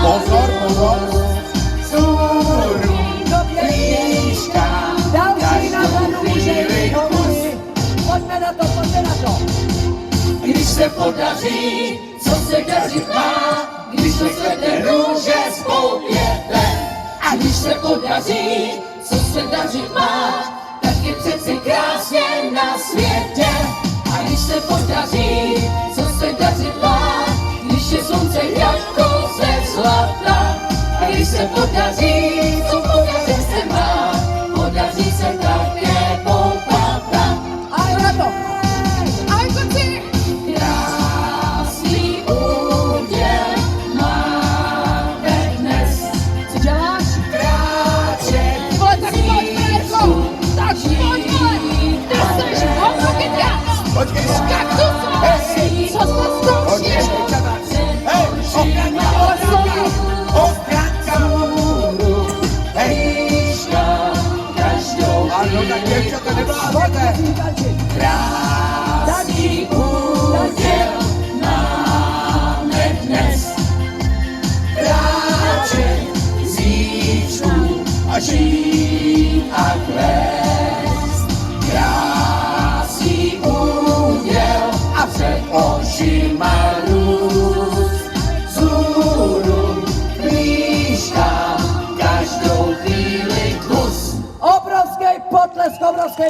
Pozor, pozor. Zůru, líška, každou chvíli kus. Pojďme na to, pojďme na to. Když se podaří, co se dařit má, když to svete růže svou květem. A když se podaří, co se dařit má, tak je přece krásně na světě. A když se podaří, co se dařit má, když je slunce jako ze zlata. A když se podaří, co podařit se má, podaří se také poupata. A jo na to. Ale kluci, Krásný úděl máme dnes. Co děláš? Kráčet vole, tak pojď, Mirko. Tak pojď, vole. Ty jsi homokytka. Počkej, Kaktus, vole. Co jste zkoušeli? hej, ochránka můru, hej, líška, každou chvíli Tanči. krásný úděl máme dnes. Kráčet z jíčků a žít a kvést. Krásný úděl a před očima růst. Vzhůru blížka každou chvíli kus. Obrovský potlesk, obrovský